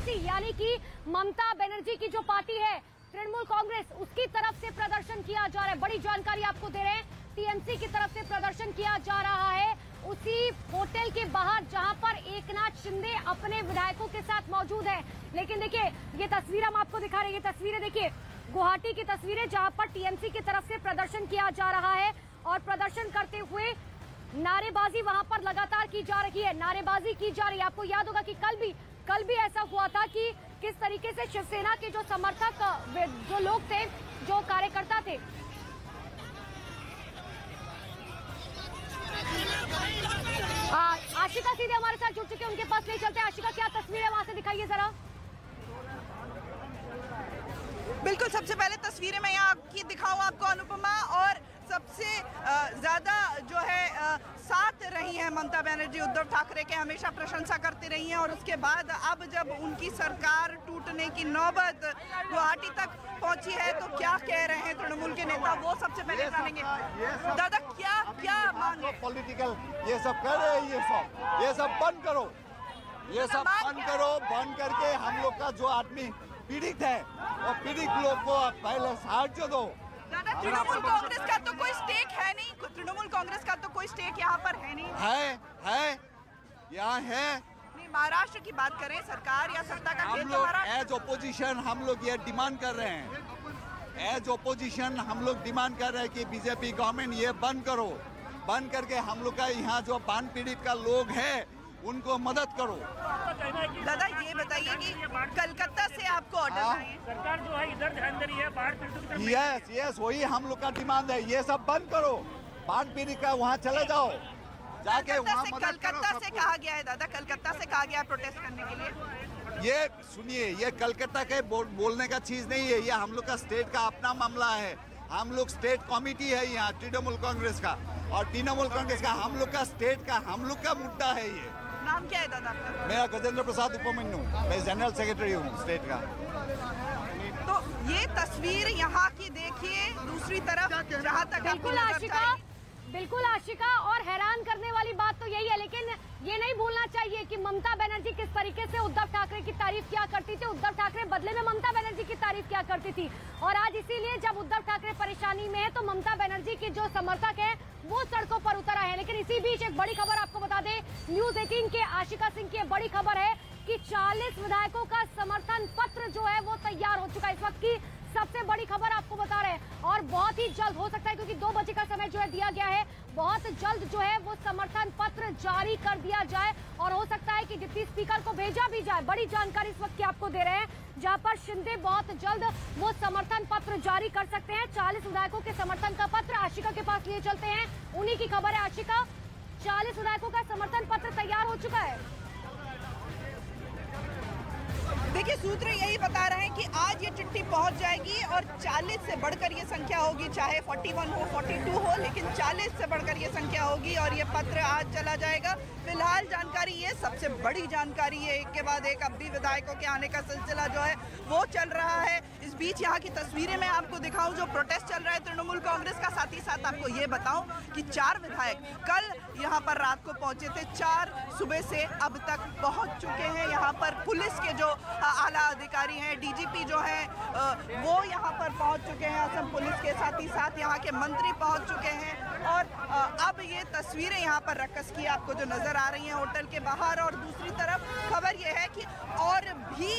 TMC यानी कि ममता बनर्जी की जो पार्टी है तृणमूल कांग्रेस, उसकी तरफ से प्रदर्शन किया जा रहा है। बड़ी जानकारी आपको दे रहे हैं, टीएमसी की तरफ से प्रदर्शन किया जा रहा है उसी होटल के बाहर जहां पर एकनाथ शिंदे अपने विधायकों के साथ मौजूद है। लेकिन देखिए ये तस्वीर हम आपको दिखा रहे हैं, ये तस्वीरें देखिए गुवाहाटी की तस्वीरें जहां पर टीएमसी की तरफ से प्रदर्शन किया जा रहा है और प्रदर्शन करते हुए नारेबाजी वहां पर लगातार की जा रही है, नारेबाजी की जा रही है। आपको याद होगा कि कल भी ऐसा हुआ था कि किस तरीके से शिवसेना के जो समर्थक जो लोग थे, जो कार्यकर्ता थे, आशिका सीधे हमारे साथ जुड़ चुके हैं, उनके पास ले चलते हैं। आशिका, क्या तस्वीर है वहां से, दिखाइए जरा। बिल्कुल, सबसे पहले तस्वीरें मैं यहाँ की दिखाऊं आपको अनुपमा, और सबसे ज्यादा जो है साथ रही हैं ममता बनर्जी उद्धव ठाकरे के, हमेशा प्रशंसा करती रही हैं। और उसके बाद अब जब उनकी सरकार टूटने की नौबत गुवाहाटी तक पहुंची है तो क्या कह रहे हैं तृणमूल के नेता, वो सबसे पहले जानेंगे। दादा, क्या मांग है? पॉलिटिकल ये सब कर रहे हैं, ये सब बंद करो, ये सब बंद करो। बंद करके हम लोग का जो आदमी पीड़ित है और पीड़ित लोग को पहले साहाय्य दो। तृणमूल कांग्रेस का तो कोई स्टेक है नहीं, तृणमूल कांग्रेस का तो कोई स्टेक यहाँ पर है नहीं। है यहाँ है। महाराष्ट्र की बात करें, सरकार या सत्ता का हम लोग एज ओपोजिशन हम लोग ये डिमांड कर रहे हैं, एज ओपोजिशन हम लोग डिमांड कर रहे हैं कि बीजेपी गवर्नमेंट ये बंद करो, बंद करके हम लोग का यहाँ जो बाढ़ पीड़ित का लोग है उनको मदद करो। दादा, ये बताइए कि कलकत्ता से आपको ऑर्डर आए हैं, सरकार जो है इधर ध्यान दे रही है बाढ़ पीड़ित। यस, वही हम लोग का डिमांड है, ये सब बंद करो, बाढ़ पीड़ित का वहाँ चले जाओ जाके वहाँ मदद करो। कलकत्ता से कहा गया है दादा, कलकत्ता से कहा गया है प्रोटेस्ट करने के लिए। ये सुनिए, ये कलकत्ता के बोलने का चीज नहीं है, ये हम लोग का स्टेट का अपना मामला है। हम लोग स्टेट कमेटी है यहाँ तृणमूल कांग्रेस का, और तृणमूल कांग्रेस का हम लोग का स्टेट का हम लोग का मुद्दा है ये। नाम क्या है दादा आपका? मेरा गजेंद्र प्रसाद उपमन्यु, मैं जनरल सेक्रेटरी हूँ स्टेट का। तो ये तस्वीर यहाँ की देखिए, दूसरी तरफ जहाँ तक बिल्कुल आशिका, और हैरान करने वाली बात तो यही है, लेकिन ये नहीं भूलना चाहिए कि ममता बनर्जी किस तरीके से उद्धव ठाकरे की तारीफ किया करती थी, उद्धव ठाकरे बदले में ममता बनर्जी की तारीफ किया करती थी। और आज इसीलिए जब उद्धव ठाकरे परेशानी में है तो ममता बनर्जी के जो समर्थक है वो सड़कों पर उतर आए हैं। लेकिन इसी बीच एक बड़ी खबर आपको बता दें, न्यूज 18 के आशिका सिंह की बड़ी खबर है कि 40 विधायकों का समर्थन पत्र जो है वो तैयार हो चुका है। इस वक्त की सबसे बड़ी खबर आपको बता रहे हैं, और बहुत ही जल्द हो सकता है, क्योंकि 2 बजे का समय जो है दिया गया है, बहुत जल्द जो है वो समर्थन पत्र जारी कर दिया जाए। और हो सकता है कि डिप्टी स्पीकर को भेजा भी जाए। बड़ी जानकारी इस वक्त की आपको दे रहे हैं, जहां पर शिंदे बहुत जल्द वो समर्थन पत्र जारी कर सकते हैं। 40 विधायकों के समर्थन का पत्र आशिका के पास लिए चलते हैं, उन्हीं की खबर है। आशिका, 40 विधायकों का समर्थन पत्र तैयार हो चुका है। देखिए, सूत्र यही बता रहे हैं कि आज ये चिट्ठी पहुंच जाएगी और 40 से बढ़कर ये संख्या होगी, चाहे 41 हो 42 हो, लेकिन 40 से बढ़कर ये संख्या होगी और ये पत्र आज चला जाएगा। फिलहाल जानकारी ये सबसे बड़ी जानकारी है, एक के बाद एक अब भी विधायकों के आने का सिलसिला जो है वो चल रहा है। इस बीच यहाँ की तस्वीरें मैं आपको दिखाऊं जो प्रोटेस्ट चल रहा है तृणमूल कांग्रेस का, साथ ही साथ आपको ये बताऊं कि 4 विधायक कल यहाँ पर रात को पहुंचे थे, 4 सुबह से अब तक पहुंच चुके हैं। यहाँ पर पुलिस के जो आला अधिकारी हैं, डीजीपी जो है वो यहाँ पर पहुंच चुके हैं, असम पुलिस के, साथ ही साथ यहाँ के मंत्री पहुंच चुके हैं। और अब ये तस्वीरें यहाँ पर रक्कस की आपको जो नजर आ रही हैं होटल के बाहर, और दूसरी तरफ खबर ये है कि और भी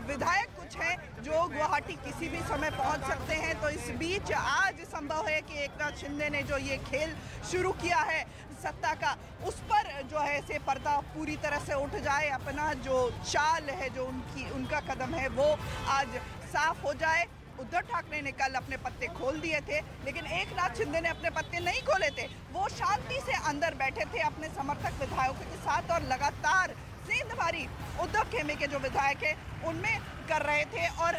विधायक कुछ हैं जो गुवाहाटी किसी भी समय पहुंच सकते हैं। तो इस बीच आज संभव है कि एकनाथ शिंदे ने जो ये खेल शुरू किया है सत्ता का, उस पर जो है से पर्दा पूरी तरह से उठ जाए, अपना जो चाल है, जो उनका कदम है वो आज साफ हो जाए। उद्धव ठाकरे ने कल अपने पत्ते खोल दिए थे, लेकिन एकनाथ शिंदे ने अपने पत्ते नहीं खोले थे। वो शांति से अंदर बैठे थे अपने समर्थक विधायकों के साथ और लगातार सेंधमारी उद्धव खेमे के जो विधायक है उनमें कर रहे थे। और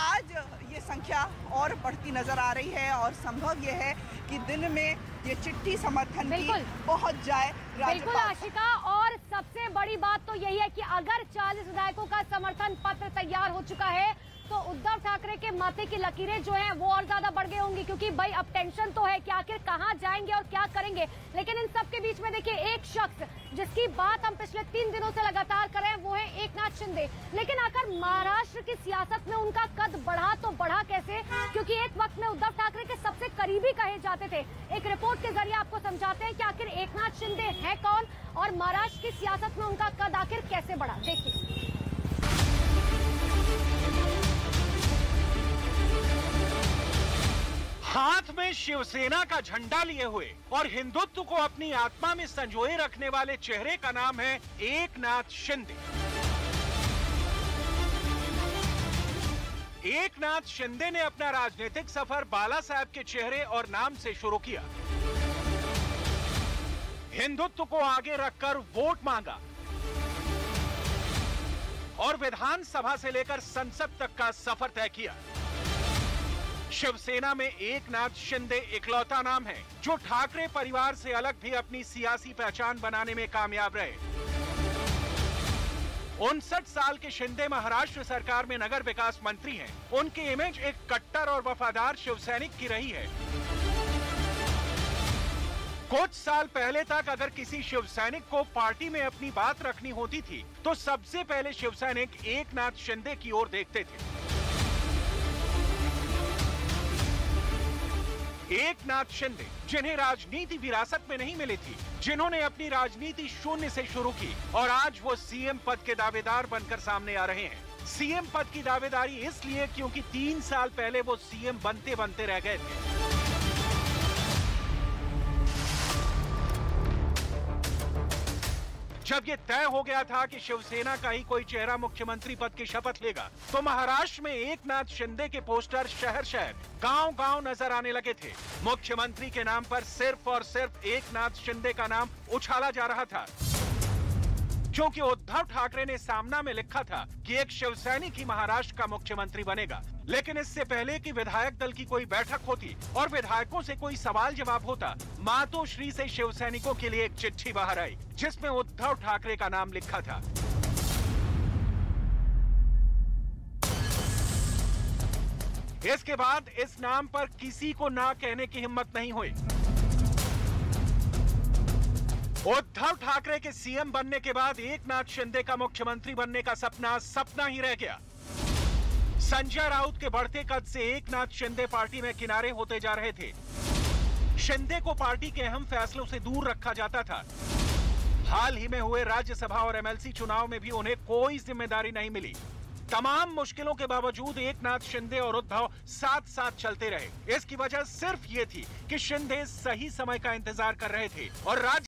आज ये संख्या और बढ़ती नजर आ रही है और संभव ये है कि दिन में ये चिट्ठी समर्थन की पहुंच जाए। बिल्कुल आशिका, और सबसे बड़ी बात तो यही है कि अगर 40 विधायकों का समर्थन पत्र तैयार हो चुका है तो उद्धव ठाकरे के माथे की लकीरें जो हैं वो और ज्यादा बढ़ गई होंगी, क्योंकि भाई अब टेंशन तो है कि आखिर कहां जाएंगे और क्या करेंगे। लेकिन इन सब के बीच में देखिए, एक शख्स जिसकी बात हम पिछले 3 दिनों से लगातार कर रहे हैं वो है एकनाथ शिंदे। लेकिन आखिर महाराष्ट्र की सियासत में उनका कद बढ़ा तो बढ़ा कैसे, क्योंकि एक वक्त में उद्धव ठाकरे के सबसे करीबी कहे जाते थे। एक रिपोर्ट के जरिए आपको समझाते हैं कि आखिर एकनाथ शिंदे है कौन और महाराष्ट्र की सियासत में उनका कद आखिर कैसे बढ़ा। देखिए, हाथ में शिवसेना का झंडा लिए हुए और हिंदुत्व को अपनी आत्मा में संजोए रखने वाले चेहरे का नाम है एकनाथ शिंदे। एकनाथ शिंदे ने अपना राजनीतिक सफर बाला साहब के चेहरे और नाम से शुरू किया। हिंदुत्व को आगे रखकर वोट मांगा और विधानसभा से लेकर संसद तक का सफर तय किया। शिवसेना में एकनाथ शिंदे इकलौता नाम है जो ठाकरे परिवार से अलग भी अपनी सियासी पहचान बनाने में कामयाब रहे। 59 साल के शिंदे महाराष्ट्र सरकार में नगर विकास मंत्री हैं। उनकी इमेज एक कट्टर और वफादार शिवसैनिक की रही है। कुछ साल पहले तक अगर किसी शिवसैनिक को पार्टी में अपनी बात रखनी होती थी तो सबसे पहले शिवसैनिक एकनाथ शिंदे की ओर देखते थे। एकनाथ शिंदे जिन्हें राजनीति विरासत में नहीं मिली थी, जिन्होंने अपनी राजनीति शून्य से शुरू की और आज वो सीएम पद के दावेदार बनकर सामने आ रहे हैं। सीएम पद की दावेदारी इसलिए क्योंकि 3 साल पहले वो सीएम बनते बनते रह गए थे। जब ये तय हो गया था कि शिवसेना का ही कोई चेहरा मुख्यमंत्री पद की शपथ लेगा तो महाराष्ट्र में एकनाथ शिंदे के पोस्टर शहर शहर गांव-गांव नजर आने लगे थे। मुख्यमंत्री के नाम पर सिर्फ और सिर्फ एकनाथ शिंदे का नाम उछाला जा रहा था, क्योंकि उद्धव ठाकरे ने सामना में लिखा था कि एक शिवसैनिक ही महाराष्ट्र का मुख्यमंत्री बनेगा। लेकिन इससे पहले कि विधायक दल की कोई बैठक होती और विधायकों से कोई सवाल जवाब होता, मातोश्री से शिवसैनिकों के लिए एक चिट्ठी बाहर आई जिसमें उद्धव ठाकरे का नाम लिखा था। इसके बाद इस नाम पर किसी को ना कहने की हिम्मत नहीं हुई। उद्धव ठाकरे के सीएम बनने के बाद एकनाथ शिंदे का मुख्यमंत्री बनने का सपना सपना ही रह गया। संजय राउत के बढ़ते कद से एकनाथ शिंदे पार्टी में किनारे होते जा रहे थे। शिंदे को पार्टी के अहम फैसलों से दूर रखा जाता था। हाल ही में हुए राज्यसभा और एमएलसी चुनाव में भी उन्हें कोई जिम्मेदारी नहीं मिली। तमाम मुश्किलों के बावजूद एकनाथ शिंदे और उद्धव साथ साथ चलते रहे। इसकी वजह सिर्फ ये थी कि शिंदे सही समय का इंतजार कर रहे थे और राज्य